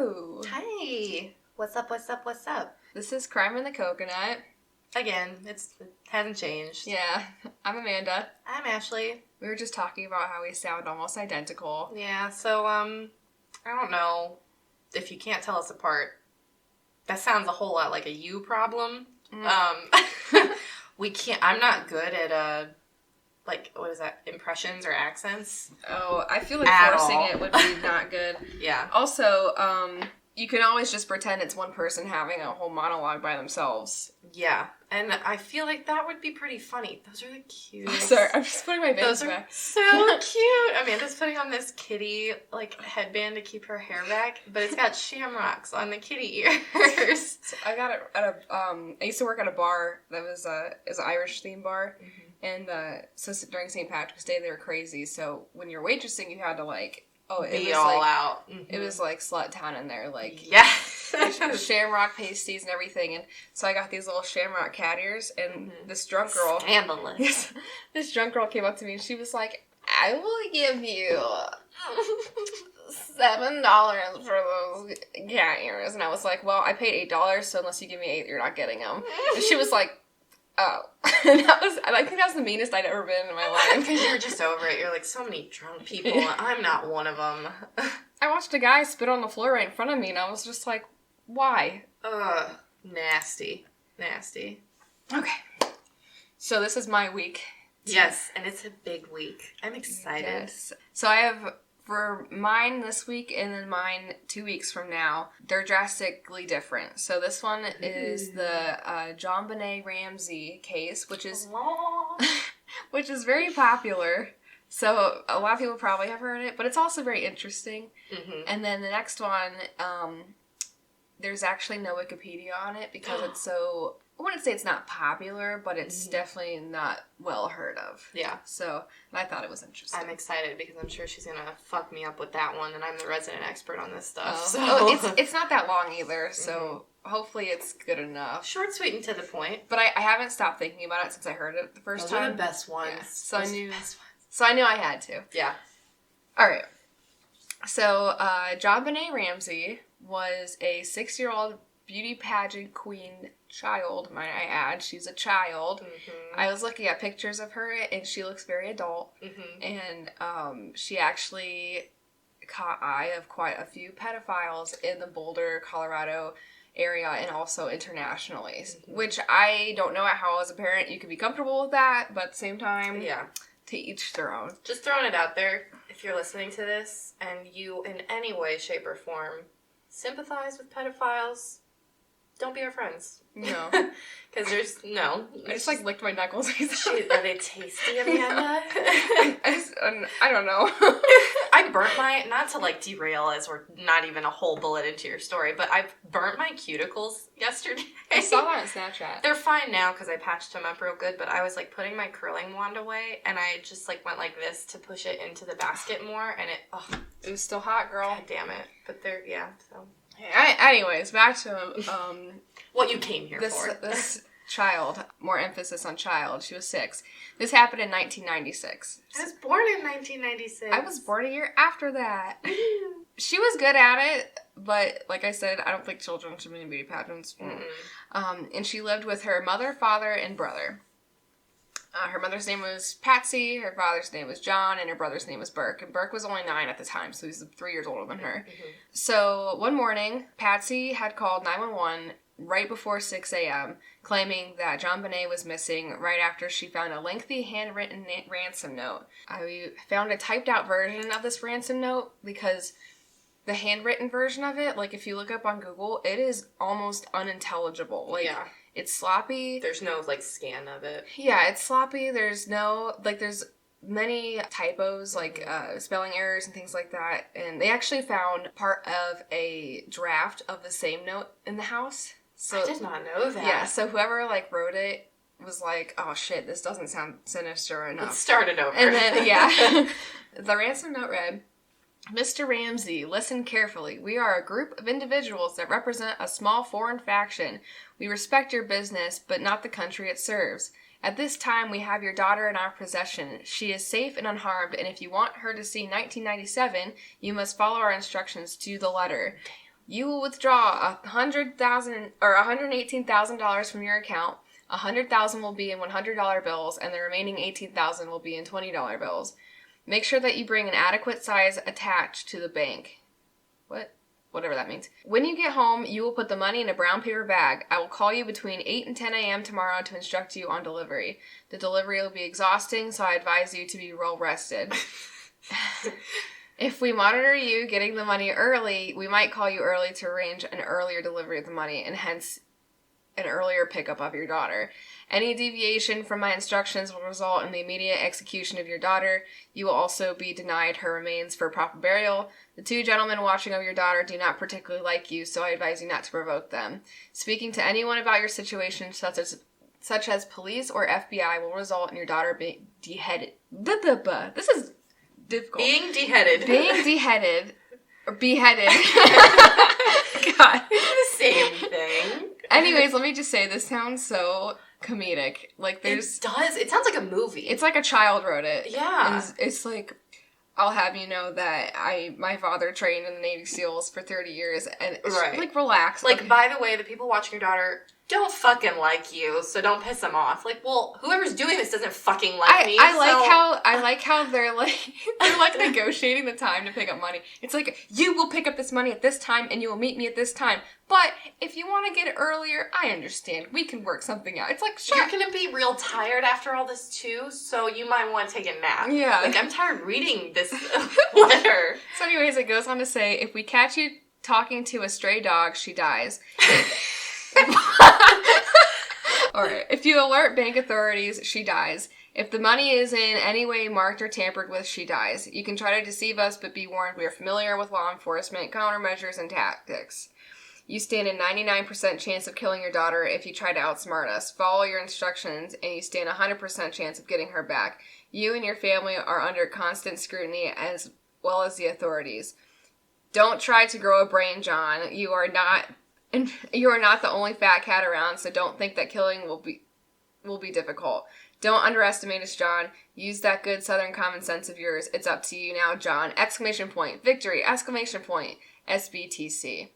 Hello. Hi. What's up? This is Crime in the Coconut. Again, it hasn't changed. Yeah, I'm Amanda. I'm Ashley. We were just talking about how we sound almost identical. Yeah, so, I don't know if you can't tell us apart. That sounds a whole lot like a you problem. I'm not good at, what is that, impressions or accents? Oh, I feel like forcing it would be not good. Yeah. Also, you can always just pretend it's one person having a whole monologue by themselves. Yeah, and I feel like that would be pretty funny. Those are the cutest. Sorry, I'm just putting my bangs back. So cute. Amanda's putting on this kitty, headband to keep her hair back, but it's got shamrocks on the kitty ears. So I got it at I used to work at a bar that was an Irish theme bar, and so during St. Patrick's Day they were crazy. So when you're waitressing, you had to be all out. Mm-hmm. It was like slut town in there, shamrock pasties and everything. And so I got these little shamrock cat ears, and this drunk girl, scandalous. This drunk girl came up to me and she was like, "I will give you $7 for those cat ears." And I was like, "Well, I paid $8, so unless you give me $8, you're not getting them." And she was like, "Oh." And I think that was the meanest I'd ever been in my life. Because you were just over it. You're like, so many drunk people, and I'm not one of them. I watched a guy spit on the floor right in front of me, and I was just like, why? Ugh. Nasty. Okay. So this is my week. Yes, and it's a big week. I'm excited. Yes. So I have... For mine this week and then mine 2 weeks from now, they're drastically different. So this one is the JonBenet Ramsey case, which is very popular. So a lot of people probably have heard it, but it's also very interesting. Mm-hmm. And then the next one, there's actually no Wikipedia on it because it's so... I wouldn't say it's not popular, but it's definitely not well heard of. Yeah. So, I thought it was interesting. I'm excited because I'm sure she's going to fuck me up with that one, and I'm the resident expert on this stuff. It's not that long either, so hopefully it's good enough. Short, sweet, and to the point. But I haven't stopped thinking about it since I heard it the first time. Those are the best ones. Yeah. So I knew I had to. Yeah. All right. So, JonBenet Ramsey was a 6-year-old beauty pageant queen child, might I add. She's a child. Mm-hmm. I was looking at pictures of her, and she looks very adult. Mm-hmm. And she actually caught eye of quite a few pedophiles in the Boulder, Colorado area, and also internationally. Mm-hmm. Which I don't know how, as a parent, you could be comfortable with that, but at the same time, to each their own. Just throwing it out there, if you're listening to this, and you, in any way, shape, or form, sympathize with pedophiles, don't be our friends. No. Because there's no. I just licked my knuckles. Are they tasty, Amanda? I don't know. I burnt my, not to derail as we're not even a whole bullet into your story, but I burnt my cuticles yesterday. I saw that on Snapchat. They're fine now because I patched them up real good, but I was putting my curling wand away, and I just went like this to push it into the basket more, and it was still hot, girl. God damn it. But so. Anyways, back to what you came here for. This child, more emphasis on child, she was 6. This happened in 1996. I was born in 1996. I was born a year after that. She was good at it, but like I said, I don't think children should be in beauty pageants. Mm-hmm. And she lived with her mother, father, and brother. Her mother's name was Patsy, her father's name was John, and her brother's name was Burke. And Burke was only 9 at the time, so he's 3 years older than her. Mm-hmm. So one morning, Patsy had called 911 right before 6 a.m., claiming that JonBenet was missing right after she found a lengthy handwritten ransom note. I found a typed out version of this ransom note because the handwritten version of it, if you look up on Google, it is almost unintelligible. It's sloppy. There's no, scan of it. Yeah, it's sloppy. There's no, there's many typos, spelling errors and things like that. And they actually found part of a draft of the same note in the house. So, I did not know that. Yeah, so whoever, wrote it was like, oh, shit, this doesn't sound sinister enough. Let's start it over. And then, the ransom note read, Mr. Ramsey, listen carefully. We are a group of individuals that represent a small foreign faction. We respect your business, but not the country it serves. At this time, we have your daughter in our possession. She is safe and unharmed, and if you want her to see 1997, you must follow our instructions to the letter. You will withdraw $100,000 or $118,000 from your account. $100,000 will be in $100 bills, and the remaining $18,000 will be in $20 bills. Make sure that you bring an adequate size attached to the bank. Whatever that means. When you get home, you will put the money in a brown paper bag. I will call you between 8 and 10 a.m. tomorrow to instruct you on delivery. The delivery will be exhausting, so I advise you to be well rested. If we monitor you getting the money early, we might call you early to arrange an earlier delivery of the money, and hence an earlier pickup of your daughter. Any deviation from my instructions will result in the immediate execution of your daughter. You will also be denied her remains for proper burial. The two gentlemen watching over your daughter do not particularly like you, so I advise you not to provoke them. Speaking to anyone about your situation, such as police or FBI, will result in your daughter being beheaded. This is difficult. Being beheaded. Or beheaded. God. It's the same thing. Anyways, let me just say, this sounds so comedic. Like, there's... It does. It sounds like a movie. It's like a child wrote it. Yeah. It's like, I'll have you know that my father trained in the Navy SEALs for 30 years, and it's like, relax. Like, by the way, the people watching your daughter don't fucking like you, so don't piss them off. Like, well, whoever's doing this doesn't fucking like me. I like how they're like negotiating the time to pick up money. It's like, you will pick up this money at this time, and you will meet me at this time. But if you want to get it earlier, I understand. We can work something out. It's like, sure. You're gonna be real tired after all this too, so you might want to take a nap. Yeah. Like, I'm tired reading this letter. So anyways, it goes on to say, if we catch you talking to a stray dog, she dies. Alright. If you alert bank authorities, she dies. If the money is in any way marked or tampered with, she dies. You can try to deceive us, but be warned, we are familiar with law enforcement, countermeasures, and tactics. You stand a 99% chance of killing your daughter if you try to outsmart us. Follow your instructions, and you stand a 100% chance of getting her back. You and your family are under constant scrutiny, as well as the authorities. Don't try to grow a brain, John. You are not the only fat cat around, so don't think that killing will be difficult. Don't underestimate us, John. Use that good southern common sense of yours. It's up to you now, John. ! Victory! ! SBTC.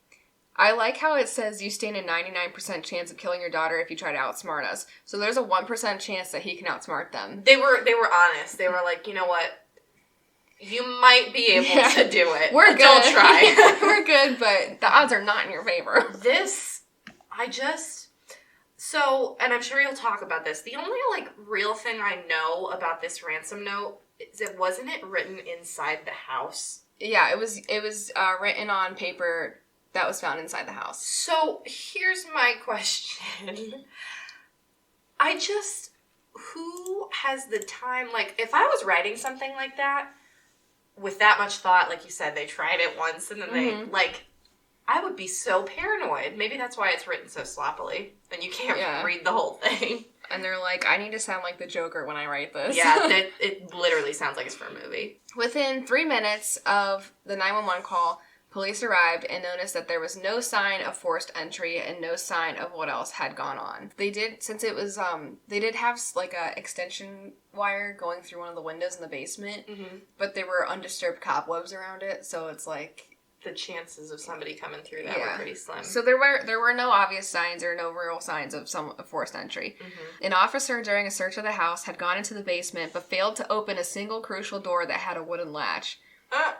I like how it says you stand a 99% chance of killing your daughter if you try to outsmart us. So there's a 1% chance that he can outsmart them. They were honest. They were like, you know what? You might be able to do it. We're good. Don't try. We're good, but the odds are not in your favor. And I'm sure you'll talk about this. The only, real thing I know about this ransom note is wasn't it written inside the house? Yeah, it was written on paper that was found inside the house. So, here's my question. Who has the time, if I was writing something like that, with that much thought, like you said, they tried it once, and then I would be so paranoid. Maybe that's why it's written so sloppily, and you can't read the whole thing. And they're like, I need to sound like the Joker when I write this. Yeah, it literally sounds like it's for a movie. Within 3 minutes of the 911 call, police arrived and noticed that there was no sign of forced entry and no sign of what else had gone on. They did, since it was, they did have, a extension wire going through one of the windows in the basement, but there were undisturbed cobwebs around it, so it's the chances of somebody coming through that were pretty slim. So there were no obvious signs or no real signs of forced entry. An officer during a search of the house had gone into the basement but failed to open a single crucial door that had a wooden latch.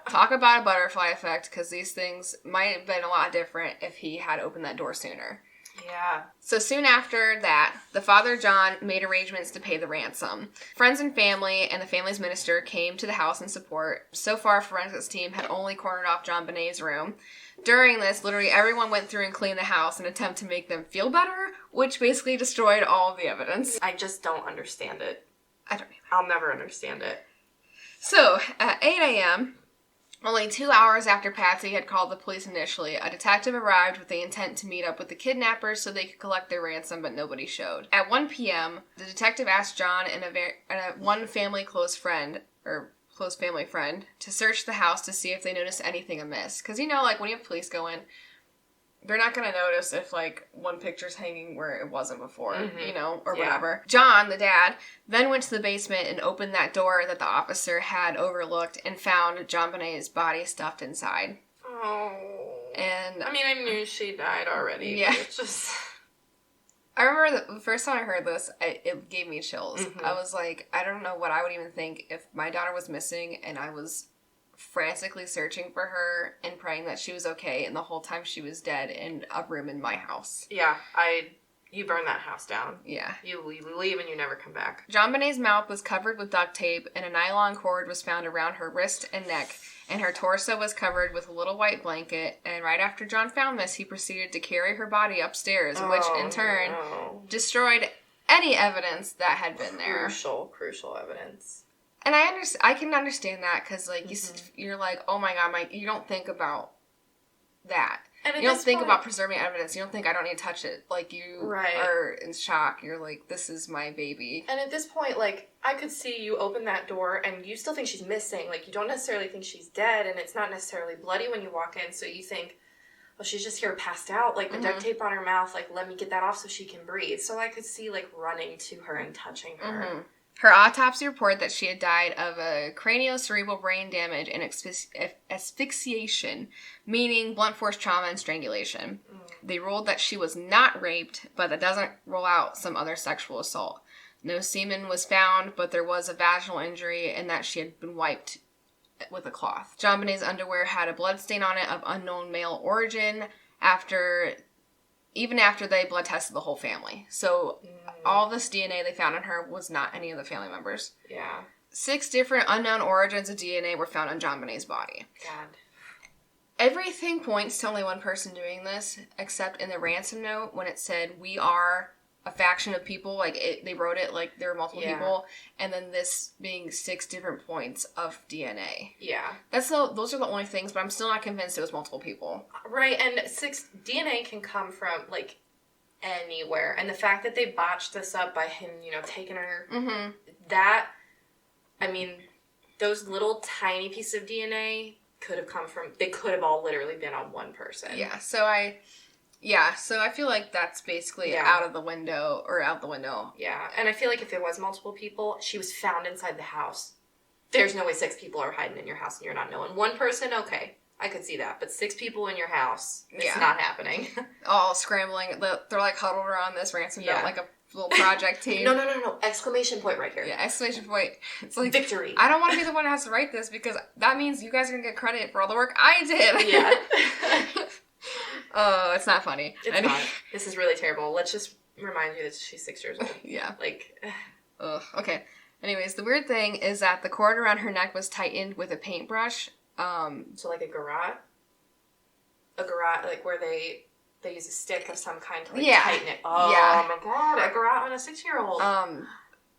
Talk about a butterfly effect, because these things might have been a lot different if he had opened that door sooner. Yeah. So soon after that, the father, John, made arrangements to pay the ransom. Friends and family and the family's minister came to the house in support. So far, forensics team had only cornered off JonBenet's room. During this, literally everyone went through and cleaned the house in an attempt to make them feel better, which basically destroyed all of the evidence. I just don't understand it. I don't either. I'll never understand it. So, at 8 a.m., only 2 hours after Patsy had called the police initially, a detective arrived with the intent to meet up with the kidnappers so they could collect their ransom, but nobody showed. At 1 p.m., the detective asked John and one close family friend to search the house to see if they noticed anything amiss. Because, when you have police go in, they're not going to notice if, one picture's hanging where it wasn't before, or whatever. John, the dad, then went to the basement and opened that door that the officer had overlooked and found JonBenet's body stuffed inside. Oh. And I mean, I knew she died already. Yeah. But it's just... I remember the first time I heard this, it gave me chills. Mm-hmm. I was like, I don't know what I would even think if my daughter was missing and I was frantically searching for her and praying that she was okay, and the whole time she was dead in a room in my house. Yeah, you burn that house down. Yeah. You leave and you never come back. JonBenet's mouth was covered with duct tape, and a nylon cord was found around her wrist and neck, and her torso was covered with a little white blanket. And right after John found this, he proceeded to carry her body upstairs, which in turn destroyed any evidence that had been there. Crucial evidence. And I can understand that, because like you're like, oh my god, you don't think about that. And you don't think about preserving evidence. You don't think, I don't need to touch it. Like, you are in shock. You're like, this is my baby. And at this point, like, I could see you open that door and you still think she's missing. Like, you don't necessarily think she's dead, and it's not necessarily bloody when you walk in. So you think, well, she's just here passed out. Like, the duct tape on her mouth. Like, let me get that off so she can breathe. So I could see, like, running to her and touching her. Mm-hmm. Her autopsy reported that she had died of a craniocerebral brain damage and asphyxiation, meaning blunt force trauma and strangulation. They ruled that she was not raped, but that doesn't rule out some other sexual assault. No semen was found, but there was a vaginal injury and that she had been wiped with a cloth. JonBenet's underwear had a blood stain on it of unknown male origin even after they blood tested the whole family. So all this DNA they found on her was not any of the family members. Yeah. 6 different unknown origins of DNA were found on JonBenet's body. God. Everything points to only one person doing this, except in the ransom note when it said, "We are a faction of people." Like, they wrote it like there were multiple people, and then this being 6 different points of DNA. Yeah. Those are the only things, but I'm still not convinced it was multiple people. Right, and DNA can come from, like, anywhere. And the fact that they botched this up by him, taking her, that, I mean, those little tiny pieces of DNA could have come from, they could have all literally been on one person. Yeah, so I feel like that's basically out the window. Yeah, and I feel like if it was multiple people, she was found inside the house. There's no way 6 people are hiding in your house and you're not knowing. One person, okay, I could see that. But 6 people in your house, it's not happening. All scrambling. They're like huddled around this ransom note like a little project team. No. Exclamation point right here. Yeah, exclamation point. It's like, victory. I don't want to be the one who has to write this, because that means you guys are going to get credit for all the work I did. Yeah. Oh, it's not funny. It's not. This is really terrible. Let's just remind you that she's 6 years old. Yeah. Like... Ugh. Okay. Anyways, the weird thing is that the cord around her neck was tightened with a paintbrush. So like a garrote? A garrote, like where they use a stick of some kind to tighten it. Oh my god, a garrote on a 6-year-old.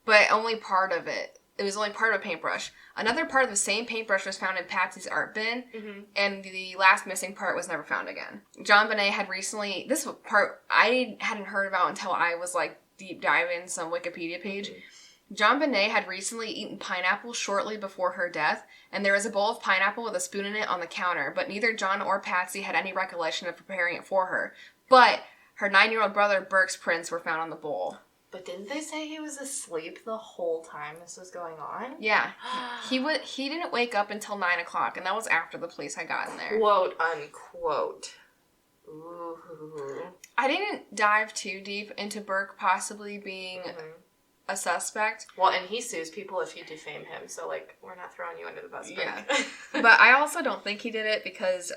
But only part of it. It was only part of a paintbrush. Another part of the same paintbrush was found in Patsy's art bin, and the last missing part was never found again. JonBenet had recently, this part I hadn't heard about until I was like deep diving some Wikipedia page. JonBenet had recently eaten pineapple shortly before her death, and there was a bowl of pineapple with a spoon in it on the counter, but neither John or Patsy had any recollection of preparing it for her. But her 9-year-old brother Burke's prints were found on the bowl. But didn't they say he was asleep the whole time this was going on? Yeah. He didn't wake up until 9 o'clock, and that was after the police had gotten there. Quote, unquote. Ooh. I didn't dive too deep into Burke possibly being a suspect. Well, and he sues people if you defame him, so, like, we're not throwing you under the bus. Yeah. But I also don't think he did it because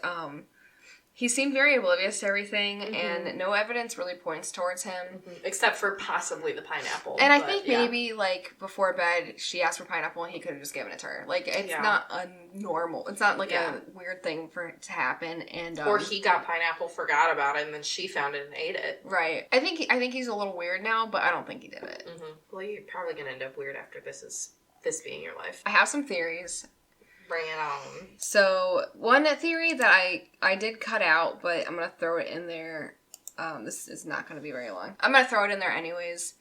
he seemed very oblivious to everything, and no evidence really points towards him. Except for possibly the pineapple. And I think maybe, like, before bed, she asked for pineapple and he could have just given it to her. Like, it's not a normal, it's not like a weird thing for it to happen. And or he got pineapple, forgot about it, and then she found it and ate it. Right. I think he's a little weird now, but I don't think he did it. Well, you're probably going to end up weird after this being your life. I have some theories. Bring it on. So, one theory that I did cut out, but I'm going to throw it in there. This is not going to be very long. I'm going to throw it in there anyways.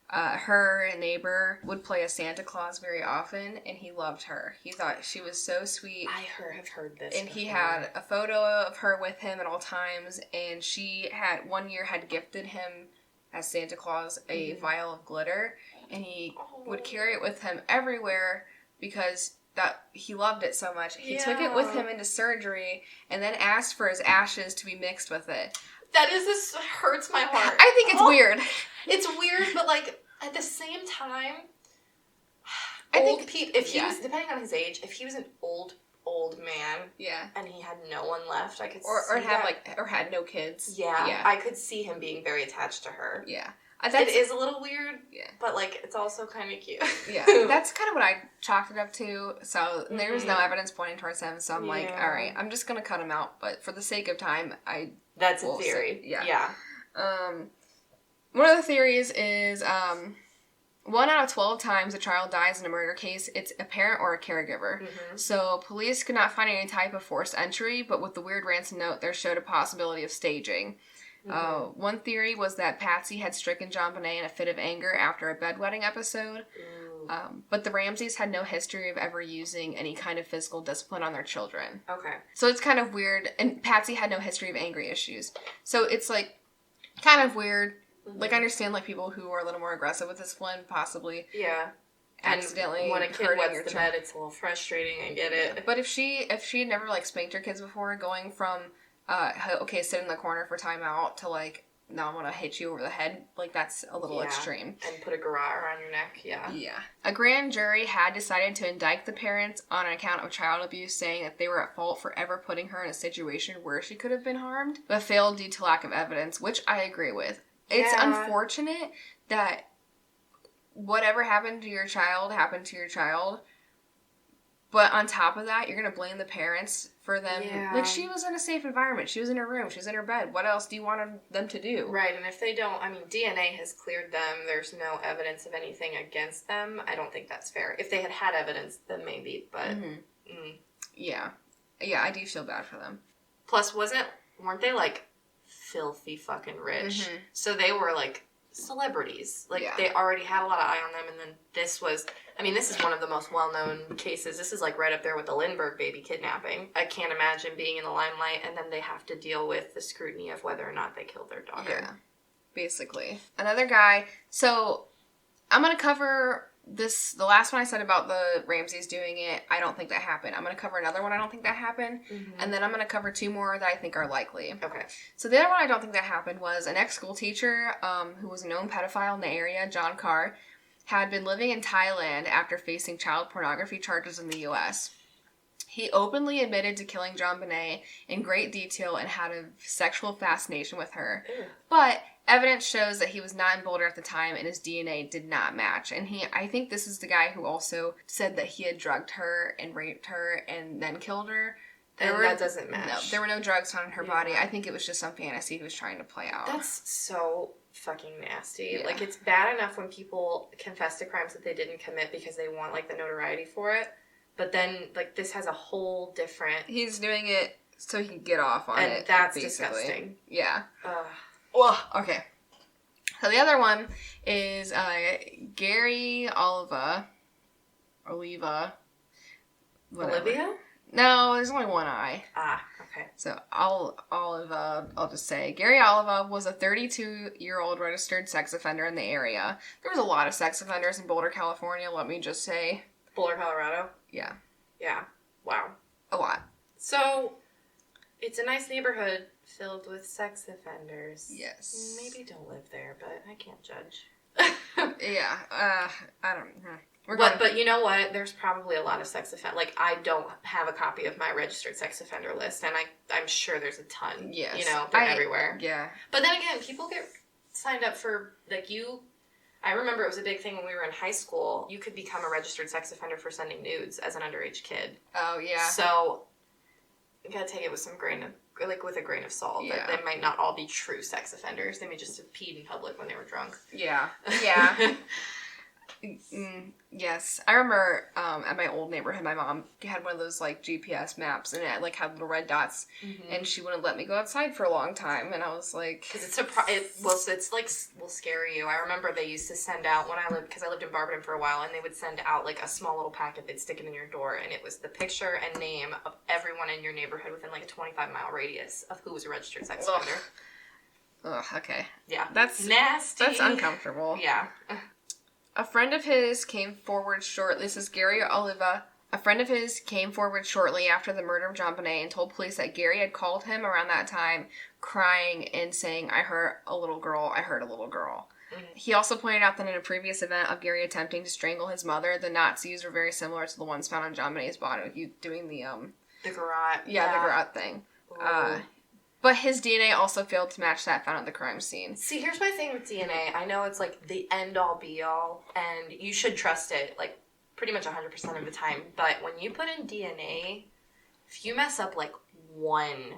Her neighbor would play a Santa Claus very often, and he loved her. He thought she was so sweet. Have heard this. And he had a photo of her with him at all times, and she had, one year, had gifted him, as Santa Claus, a vial of glitter, and he would carry it with him everywhere because that he loved it so much. He took it with him into surgery and then asked for his ashes to be mixed with it. This hurts my heart. I think it's weird. It's weird, but, like, at the same time, if he was, depending on his age, if he was an old man, and he had no one left, I could had no kids. Yeah, I could see him being very attached to her. Yeah. It is a little weird, but, like, it's also kind of cute. Yeah, that's kind of what I chalked it up to. So there was no evidence pointing towards him. So I'm like, all right, I'm just gonna cut him out. But for the sake of time, that's a theory. Yeah. One of the theories is 1 out of 12 times a child dies in a murder case, it's a parent or a caregiver. Mm-hmm. So police could not find any type of forced entry, but with the weird ransom note, there showed a possibility of staging. Mm-hmm. One theory was that Patsy had stricken JonBenet in a fit of anger after a bedwetting episode. But the Ramseys had no history of ever using any kind of physical discipline on their children. Okay. So it's kind of weird. And Patsy had no history of angry issues. So it's, like, kind of weird. Mm-hmm. Like, I understand, like, people who are a little more aggressive with discipline, possibly. Yeah. Accidentally and when a kid wets the bed, it's a little frustrating. I get it. But if she had never, like, spanked her kids before, going from... sit in the corner for timeout to, like, now I'm gonna hit you over the head. Like, that's a little extreme. And put a garrote around your neck, Yeah. A grand jury had decided to indict the parents on account of child abuse, saying that they were at fault for ever putting her in a situation where she could have been harmed, but failed due to lack of evidence, which I agree with. It's unfortunate that whatever happened to your child happened to your child. But on top of that, you're going to blame the parents for them. Yeah. Like, she was in a safe environment. She was in her room. She was in her bed. What else do you want them to do? Right, and if they don't, I mean, DNA has cleared them. There's no evidence of anything against them. I don't think that's fair. If they had evidence, then maybe, but... Mm-hmm. Yeah. Yeah, I do feel bad for them. Plus, weren't they, like, filthy fucking rich? Mm-hmm. So they were, like, celebrities. Like, they already had a lot of eye on them, and then this was... I mean, this is one of the most well-known cases. This is, like, right up there with the Lindbergh baby kidnapping. I can't imagine being in the limelight, and then they have to deal with the scrutiny of whether or not they killed their daughter. Yeah, basically. Another guy... So, I'm going to cover this... The last one I said about the Ramseys doing it, I don't think that happened. I'm going to cover another one I don't think that happened, and then I'm going to cover 2 more that I think are likely. Okay. So, the other one I don't think that happened was an ex-school teacher who was a known pedophile in the area, John Carr, had been living in Thailand after facing child pornography charges in the U.S. He openly admitted to killing JonBenet in great detail and had a sexual fascination with her. Ew. But evidence shows that he was not in Boulder at the time and his DNA did not match. And I think this is the guy who also said that he had drugged her and raped her and then killed her. That doesn't match. No, there were no drugs found in her body. I think it was just some fantasy he was trying to play out. That's so fucking nasty. Yeah. Like, it's bad enough when people confess to crimes that they didn't commit because they want, like, the notoriety for it. But then, like, this has a whole different... He's doing it so he can get off on it. And that's disgusting. Yeah. Well, okay. So the other one is Gary Oliva. Olivia? No, there's only one I. Okay. So I'll just say Gary Oliva was a 32-year-old registered sex offender in the area. There was a lot of sex offenders in Boulder, California, let me just say. Boulder, Colorado? Yeah. Yeah. Wow. A lot. So, it's a nice neighborhood filled with sex offenders. Yes. Maybe don't live there, but I can't judge. Yeah. I don't know. But you know what? There's probably a lot of sex offenders. Like, I don't have a copy of my registered sex offender list, and I'm sure there's a ton. Yes. You know, they're everywhere. Yeah. But then again, people get signed up for, like, I remember it was a big thing when we were in high school. You could become a registered sex offender for sending nudes as an underage kid. Oh, yeah. So, you gotta take it with with a grain of salt. Yeah. That they might not all be true sex offenders. They may just have peed in public when they were drunk. Yeah. Yeah. Yes. I remember at my old neighborhood, my mom had one of those, like, GPS maps, and it, like, had little red dots, and she wouldn't let me go outside for a long time, and I was like... Because it's, like, will scare you. I remember they used to send out, because I lived in Barberton for a while, and they would send out, like, a small little packet, they'd stick it in your door, and it was the picture and name of everyone in your neighborhood within, like, a 25-mile radius of who was a registered sex offender. Ugh, okay. Yeah. That's nasty. That's uncomfortable. Yeah. A friend of his came forward shortly. This is Gary Oliva A friend of his came forward shortly after the murder of JonBenet and told police that Gary had called him around that time crying and saying, I heard a little girl. He also pointed out that in a previous event of Gary attempting to strangle his mother, the knots used were very similar to the ones found on JonBenet's body. Doing the garrote. Yeah, the garrote thing. But his DNA also failed to match that found at the crime scene. See, here's my thing with DNA. I know it's like the end-all, be-all, and you should trust it, like, pretty much 100% of the time. But when you put in DNA, if you mess up, like, one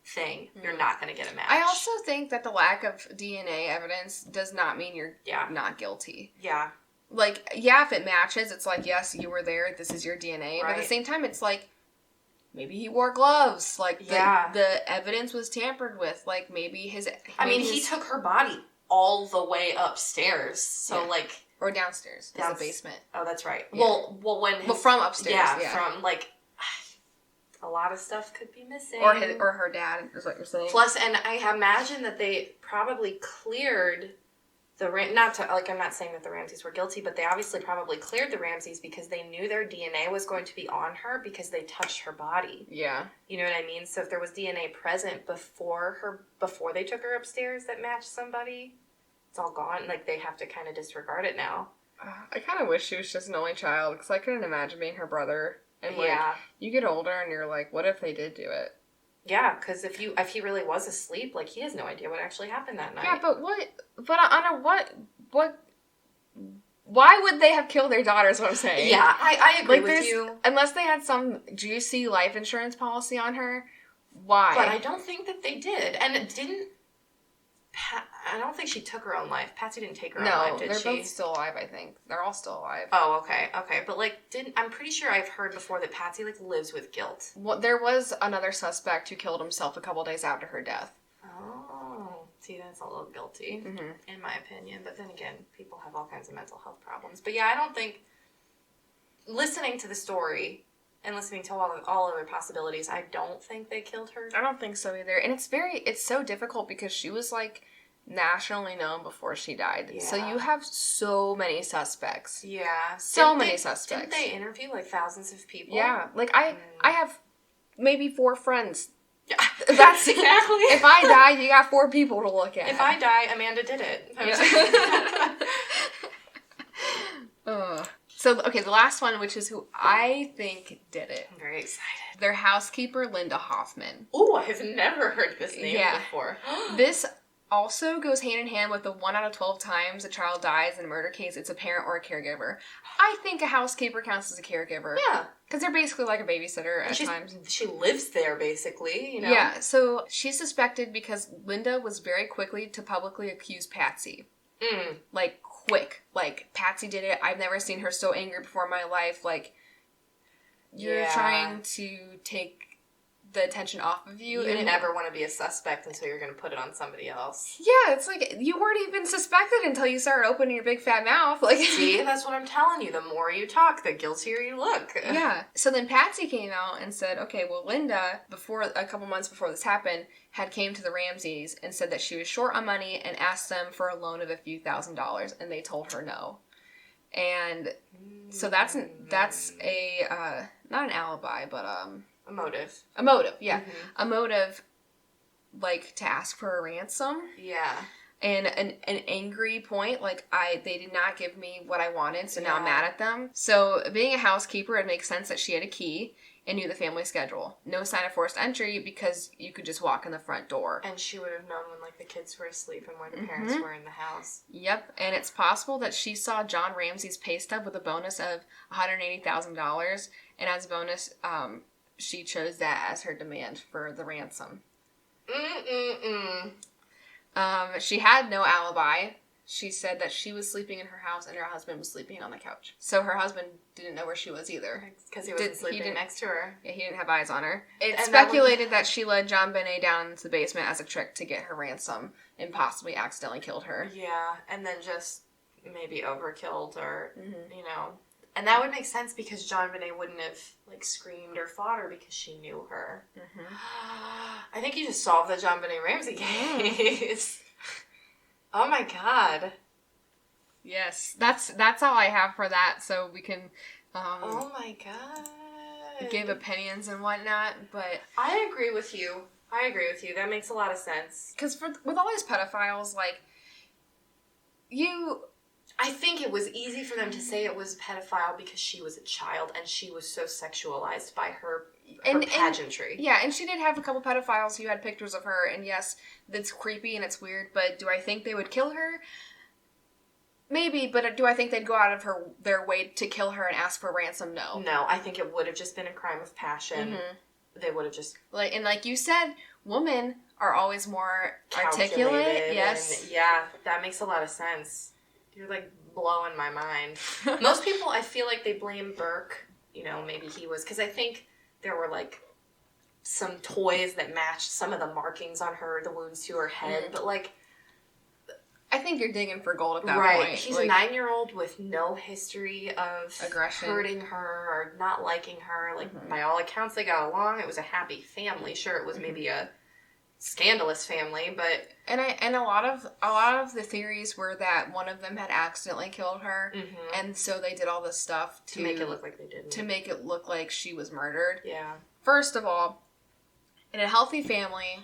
thing, you're not going to get a match. I also think that the lack of DNA evidence does not mean you're not guilty. Yeah. Like, yeah, if it matches, it's like, yes, you were there, this is your DNA. Right. But at the same time, it's like, maybe he wore gloves. Like, the evidence was tampered with. Like, maybe his... he took her body all the way upstairs. So, like... Or downstairs. In the basement. Oh, that's right. Yeah. Well, from upstairs. Yeah, from, like... A lot of stuff could be missing. Or her dad, is what you're saying. Plus, and I imagine that they probably cleared... I'm not saying that the Ramseys were guilty, but they obviously probably cleared the Ramseys because they knew their DNA was going to be on her because they touched her body. Yeah. You know what I mean? So if there was DNA present before they took her upstairs that matched somebody, it's all gone. Like, they have to kind of disregard it now. I kind of wish she was just an only child because I couldn't imagine being her brother. And, you get older and you're like, what if they did do it? Yeah, because if he really was asleep, like, he has no idea what actually happened that night. Yeah, but why would they have killed their daughter is what I'm saying. Yeah, I agree with you. Unless they had some juicy life insurance policy on her, why? But I don't think that they did. And it didn't... I don't think she took her own life. Patsy didn't take her own life, did she? No, they're both still alive, I think. They're all still alive. Oh, okay. But, like, I'm pretty sure I've heard before that Patsy, like, lives with guilt. Well, there was another suspect who killed himself a couple days after her death. Oh. See, that's a little guilty, in my opinion. But then again, people have all kinds of mental health problems. But, yeah, I don't think... Listening to the story... And listening to all other possibilities, I don't think they killed her. I don't think so either. And it's so difficult because she was, like, nationally known before she died. Yeah. So you have so many suspects. Yeah. So many suspects. Didn't they interview, like, thousands of people? Yeah. Like, I have maybe 4 friends. Yeah. That's exactly. If I die, you got 4 people to look at. If I die, Amanda did it. Yeah. So, okay, the last one, which is who I think did it. I'm very excited. Their housekeeper, Linda Hoffman. Ooh, I have never heard this name before. This also goes hand in hand with the 1 out of 12 times a child dies in a murder case, it's a parent or a caregiver. I think a housekeeper counts as a caregiver. Yeah. Because they're basically like a babysitter at times. She lives there, basically, you know? Yeah, so she's suspected because Linda was very quickly to publicly accuse Patsy. Like, quick. Like, Patsy did it. I've never seen her so angry before in my life. Like, you're trying to take the attention off of you. You never want to be a suspect until you're going to put it on somebody else. Yeah, it's like, you weren't even suspected until you started opening your big fat mouth. Like, see, that's what I'm telling you. The more you talk, the guiltier you look. Yeah. So then Patsy came out and said, okay, well, Linda, a couple months before this happened, had came to the Ramseys and said that she was short on money and asked them for a loan of a few $1,000s, and they told her no. And so that's a, not an alibi, but, a motive. A motive, yeah. A motive, like, to ask for a ransom. Yeah. And an angry point, like, they did not give me what I wanted, so now I'm mad at them. So, being a housekeeper, it makes sense that she had a key and knew the family schedule. No sign of forced entry because you could just walk in the front door. And she would have known when, like, the kids were asleep and when the parents were in the house. Yep, and it's possible that she saw John Ramsey's pay stub with a bonus of $180,000, and as a bonus, she chose that as her demand for the ransom. She had no alibi. She said that she was sleeping in her house and her husband was sleeping on the couch. So her husband didn't know where she was either. Because he wasn't sleeping next to her. Yeah, he didn't have eyes on her. It's speculated that she led JonBenet down into the basement as a trick to get her ransom and possibly accidentally killed her. Yeah, and then just maybe overkilled or, you know. And that would make sense because JonBenet wouldn't have, like, screamed or fought her because she knew her. I think you just solved the JonBenet Ramsey case. Oh my god. Yes, that's all I have for that, so we can Oh my god. Gave opinions and whatnot, but... I agree with you. That makes a lot of sense. Because with all these pedophiles, like, I think it was easy for them to say it was a pedophile because she was a child and she was so sexualized by her pageantry. And she did have a couple pedophiles who had pictures of her, and yes, that's creepy and it's weird, but do I think they would kill her? Maybe, but do I think they'd go out of their way to kill her and ask for ransom? No. No, I think it would have just been a crime of passion. Mm-hmm. They would have just... like you said, women are always more articulate. Yes. Yeah, that makes a lot of sense. You're, like, blowing my mind. Most people, I feel like they blame Burke. You know, maybe he was... Because I think there were, like, some toys that matched some of the markings on her, the wounds to her head. Mm-hmm. But, like... I think you're digging for gold at that point. Right. She's a 9-year-old with no history of aggression, hurting her or not liking her. Like, mm-hmm. by all accounts, they got along. It was a happy family. Sure, it was maybe a scandalous family, but... And a lot of the theories were that one of them had accidentally killed her, mm-hmm. and so they did all this stuff to make it look like they didn't. To make it look like she was murdered. Yeah. First of all, in a healthy family,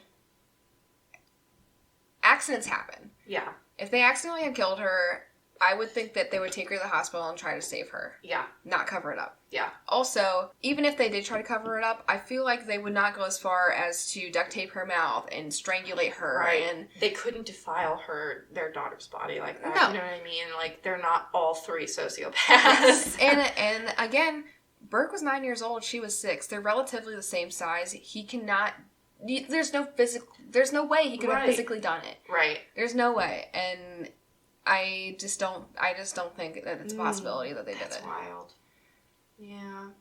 accidents happen. Yeah. If they accidentally had killed her, I would think that they would take her to the hospital and try to save her. Yeah. Not cover it up. Yeah. Also, even if they did try to cover it up, I feel like they would not go as far as to duct tape her mouth and strangulate her. Right. And they couldn't defile their daughter's body like that. No. You know what I mean? Like, they're not all three sociopaths. and again, Burke was 9 years old. She was 6. They're relatively the same size. He cannot... There's no way he could have physically done it. Right. There's no way. And I just don't think that it's a possibility that they did it. That's wild. Yeah.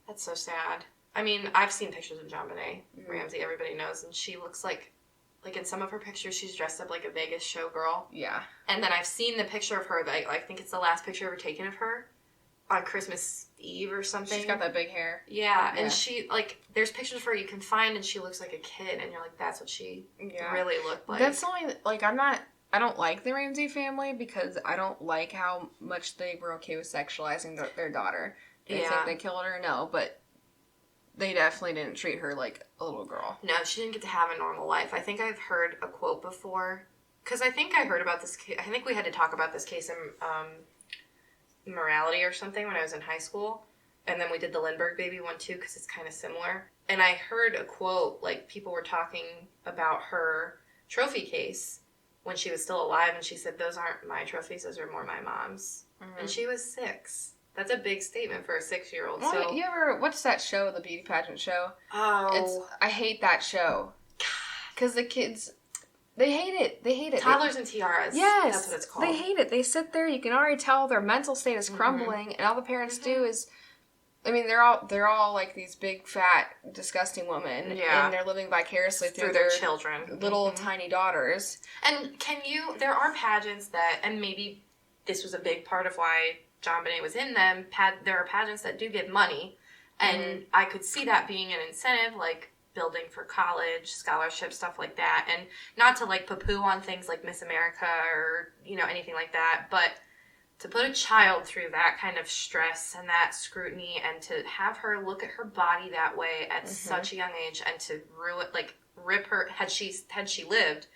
That's so sad. I mean, I've seen pictures of JonBenet Ramsey, everybody knows, and she looks like in some of her pictures, she's dressed up like a Vegas showgirl. Yeah. And then I've seen the picture of her, I think it's the last picture ever taken of her. On Christmas Eve or something. She's got that big hair. Yeah, and she, like, there's pictures of her you can find, and she looks like a kid, and you're like, that's what she really looked like. That's only, like, I don't like the Ramsey family because I don't like how much they were okay with sexualizing their daughter. Do you think they killed her? No, but they definitely didn't treat her like a little girl. No, she didn't get to have a normal life. I think I've heard a quote before, because I think I heard about this case, I think we had to talk about this case in, morality or something when I was in high school, and then we did the Lindbergh baby one too because it's kind of similar, and I heard a quote, like, people were talking about her trophy case when she was still alive, and she said, those aren't my trophies, those are more my mom's. And she was 6. That's a big statement for a 6-year-old. Well, so you ever, what's that show, the beauty pageant show? Oh, I hate that show because the kids... They hate it. Toddlers and Tiaras. Yes. That's what it's called. They hate it. They sit there, you can already tell their mental state is crumbling, and all the parents do is, I mean, they're all like these big, fat, disgusting women, and they're living vicariously through their children. Little tiny daughters. And there are pageants that, and maybe this was a big part of why JonBenet was in them, there are pageants that do give money, and I could see that being an incentive, like, building for college, scholarship, stuff like that. And not to, like, poo-poo on things like Miss America or, you know, anything like that, but to put a child through that kind of stress and that scrutiny and to have her look at her body that way at such a young age and to rip her, had she lived,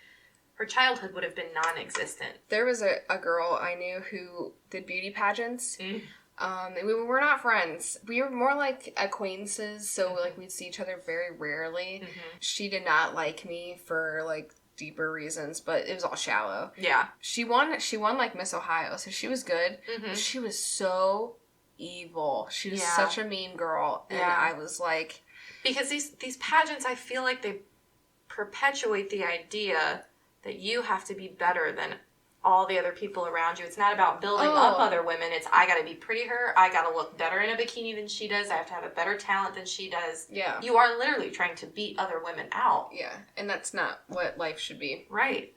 her childhood would have been non-existent. There was a girl I knew who did beauty pageants. We were not friends. We were more like acquaintances, so like we'd see each other very rarely. She did not like me for like deeper reasons, but it was all shallow. Yeah. She won like Miss Ohio, so she was good. But she was so evil. She was such a mean girl, and I was like, because these pageants, I feel like they perpetuate the idea that you have to be better than all the other people around you. It's not about building up other women. It's, I gotta be prettier. I gotta look better in a bikini than she does. I have to have a better talent than she does. Yeah. You are literally trying to beat other women out. Yeah. And that's not what life should be. Right.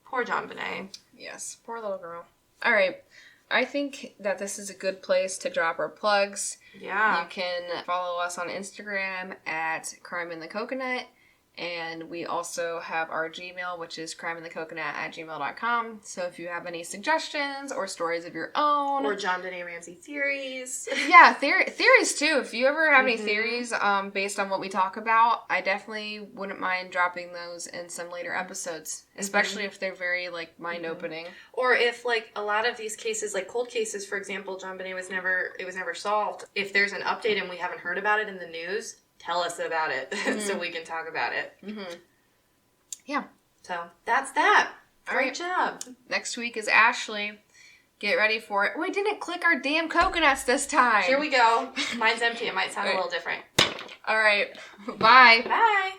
Poor JonBenet. Yes. Poor little girl. All right. I think that this is a good place to drop our plugs. Yeah. You can follow us on Instagram at Crime in the Coconut. And we also have our Gmail, which is crimeinthecoconut@gmail.com. So if you have any suggestions or stories of your own. Or JonBenet Ramsey theories. Yeah, theories too. If you ever have any theories based on what we talk about, I definitely wouldn't mind dropping those in some later episodes. Especially if they're very, like, mind-opening. Or if, like, a lot of these cases, like cold cases, for example, JonBenet was never solved. If there's an update and we haven't heard about it in the news, tell us about it so we can talk about it. Yeah. So that's that. All Great right. job. Next week is Ashley. Get ready for it. We didn't click our damn coconuts this time. Here we go. Mine's empty. It might sound a little different. All right. Bye. Bye.